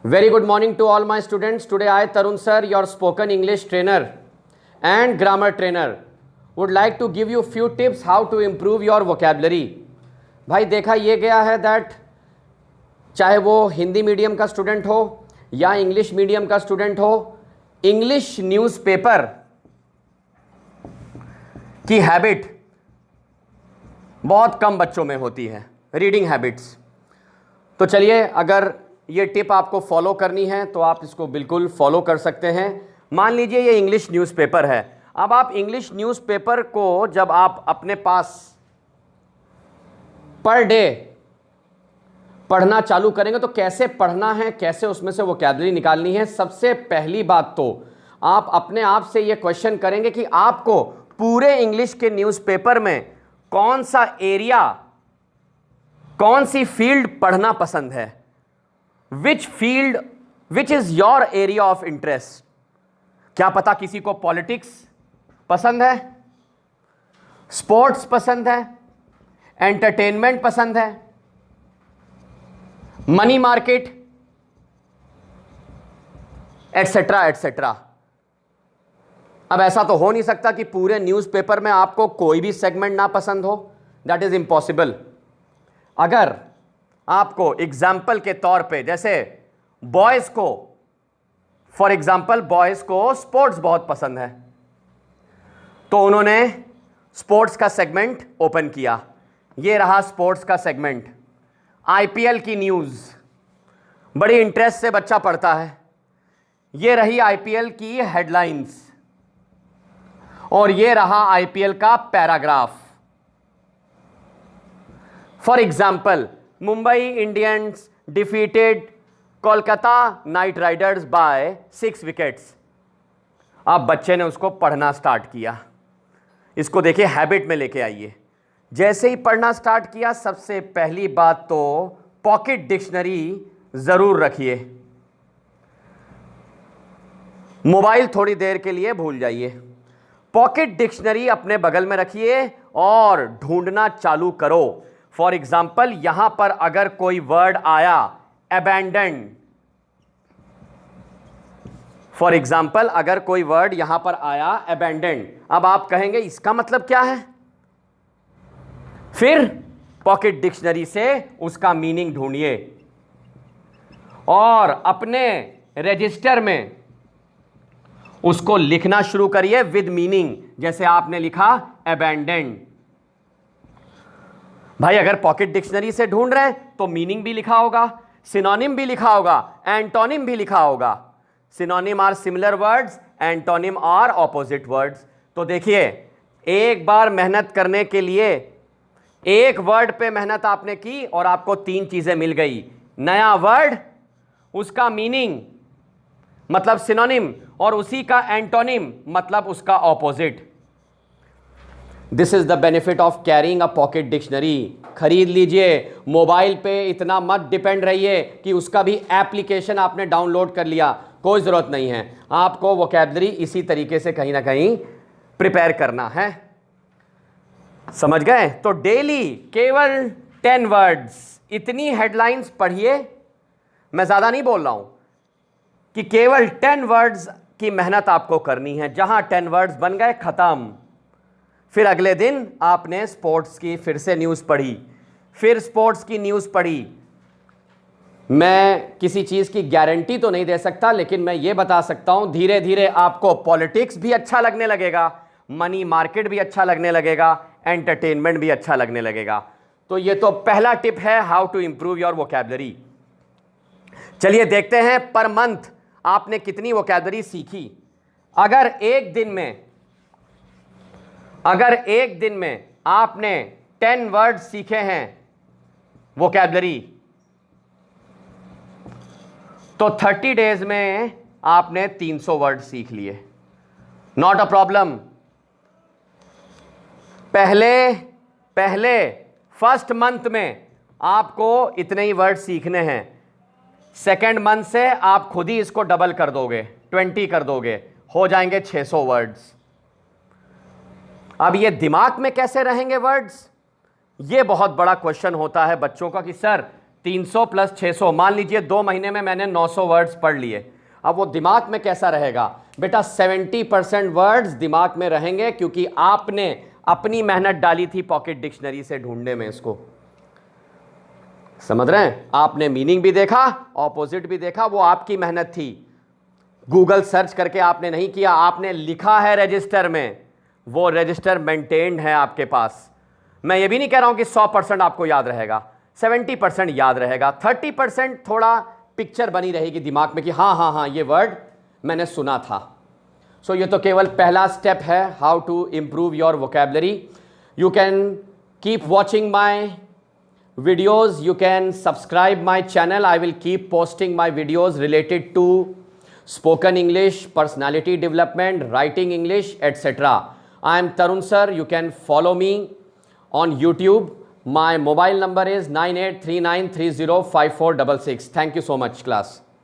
Very good morning to all my students. Today I, Tarun sir, your spoken English trainer and grammar trainer, would like to give you few tips how to improve your vocabulary. भाई देखा ये गया है that चाहे वो Hindi medium का student हो या इंग्लिश मीडियम का स्टूडेंट हो, इंग्लिश न्यूज़पेपर की हैबिट बहुत कम बच्चों में होती है, रीडिंग हैबिट्स। तो चलिए, अगर ये टिप आपको फॉलो करनी है तो आप इसको बिल्कुल फॉलो कर सकते हैं। मान लीजिए ये इंग्लिश न्यूज़पेपर है। अब आप इंग्लिश न्यूज़पेपर को जब आप अपने पास पर डे पढ़ना चालू करेंगे तो कैसे पढ़ना है, कैसे उसमें से वोकैबुलरी निकालनी है। सबसे पहली बात तो आप अपने आप से ये क्वेश्चन करेंगे कि आपको पूरे इंग्लिश के न्यूज़पेपर में कौन सा एरिया, कौन सी फील्ड पढ़ना पसंद है। Which field, which is your area of interest. क्या पता किसी को पॉलिटिक्स पसंद है, स्पोर्ट्स पसंद है, एंटरटेनमेंट पसंद है, मनी मार्केट, एटसेट्रा एटसेट्रा। अब ऐसा तो हो नहीं सकता कि पूरे न्यूज़पेपर में आपको कोई भी सेगमेंट ना पसंद हो, दैट इज इम्पॉसिबल। अगर आपको एग्जाम्पल के तौर पे, जैसे बॉयज को, फॉर एग्जाम्पल बॉयज को स्पोर्ट्स बहुत पसंद है, तो उन्होंने स्पोर्ट्स का सेगमेंट ओपन किया। ये रहा स्पोर्ट्स का सेगमेंट। आईपीएल की न्यूज़ बड़ी इंटरेस्ट से बच्चा पढ़ता है। ये रही आईपीएल की हेडलाइंस और ये रहा आईपीएल का paragraph. For example, Mumbai Indians defeated Kolkata Knight Riders by 6 wickets. अब बच्चे ने उसको पढ़ना स्टार्ट किया। इसको देखिए, हैबिट में लेके आइए। जैसे ही पढ़ना स्टार्ट किया, सबसे पहली बात तो पॉकेट डिक्शनरी जरूर रखिए। मोबाइल थोड़ी देर के लिए भूल जाइए। पॉकेट डिक्शनरी अपने बगल में रखिए और ढूंढना चालू करो। फॉर एग्जाम्पल, यहां पर अगर कोई वर्ड आया अबैंडन, फॉर एग्जाम्पल अगर कोई वर्ड यहां पर आया अबैंडन, अब आप कहेंगे इसका मतलब क्या है। फिर पॉकेट डिक्शनरी से उसका मीनिंग ढूंढिए और अपने रजिस्टर में उसको लिखना शुरू करिए विद मीनिंग। जैसे आपने लिखा अबैंडन। भाई अगर पॉकेट डिक्शनरी से ढूंढ रहे हैं तो मीनिंग भी लिखा होगा, सिनोनिम भी लिखा होगा, एंटोनिम भी लिखा होगा। Synonym are similar words, antonym are opposite words. तो देखिए, एक बार मेहनत करने के लिए एक वर्ड पे मेहनत आपने की और आपको 3 चीजें मिल गई। नया वर्ड, उसका मीनिंग मतलब सिनोनिम, और उसी का एंटोनिम मतलब उसका opposite. This is the benefit of carrying a pocket dictionary. खरीद लीजिए। मोबाइल पे इतना मत डिपेंड रहिए कि उसका भी एप्लीकेशन आपने डाउनलोड कर लिया, कोई ज़रूरत नहीं है। आपको वोकैबुलरी इसी तरीके से कहीं ना कहीं प्रिपेयर करना है। समझ गए? तो डेली केवल 10 वर्ड्स, इतनी हेडलाइंस पढ़िए। मैं ज़्यादा नहीं बोल रहा हूं कि केवल 10 वर्ड्स की मेहनत आपको करनी है। जहां 10 वर्ड्स बन गए, खत्म। फिर अगले दिन आपने स्पोर्ट्स की फिर से न्यूज़ पढ़ी, फिर स्पोर्ट्स की न्यूज़ पढ़ी। मैं किसी चीज़ की गारंटी तो नहीं दे सकता, लेकिन मैं ये बता सकता हूं धीरे धीरे आपको पॉलिटिक्स भी अच्छा लगने लगेगा, मनी मार्केट भी अच्छा लगने लगेगा, एंटरटेनमेंट भी अच्छा लगने लगेगा। तो ये तो पहला टिप है, how to improve your vocabulary. चलिए देखते हैं पर मंथ आपने कितनी वोकैबुलरी सीखी। अगर एक दिन में आपने 10 वर्ड सीखे हैं वोकैबुलरी, तो 30 डेज में आपने 300 वर्ड सीख लिए। Not a problem. पहले फर्स्ट मंथ में आपको इतने ही वर्ड सीखने हैं। सेकेंड मंथ से आप खुद ही इसको डबल कर दोगे, 20 कर दोगे, हो जाएंगे 600 वर्ड्स। अब ये दिमाग में कैसे रहेंगे वर्ड्स, ये बहुत बड़ा क्वेश्चन होता है बच्चों का कि सर 300 प्लस 600, मान लीजिए 2 महीने में मैंने 900 वर्ड्स पढ़ लिए। अब वो दिमाग में कैसा रहेगा बेटा? 70% वर्ड्स दिमाग में रहेंगे, क्योंकि आपने अपनी मेहनत डाली थी पॉकेट डिक्शनरी से ढूंढने में इसको। समझ रहे हैं? आपने मीनिंग भी देखा, ऑपोजिट भी देखा, वो आपकी मेहनत थी। गूगल सर्च करके आपने नहीं किया, आपने लिखा है रजिस्टर में, वो रजिस्टर मेंटेन्ड है आपके पास। मैं ये भी नहीं कह रहा हूं कि 100% आपको याद रहेगा, 70% याद रहेगा, 30% थोड़ा पिक्चर बनी रहेगी दिमाग में कि हाँ हाँ हाँ ये वर्ड मैंने सुना था। सो ये तो केवल पहला स्टेप है, how to improve your vocabulary. You can keep watching my videos, you can subscribe my channel. I will keep posting my videos related to spoken English, personality development, writing English, etc. I am Tarun sir. You can follow me on YouTube. My mobile number is 9839305466. Thank you so much, class.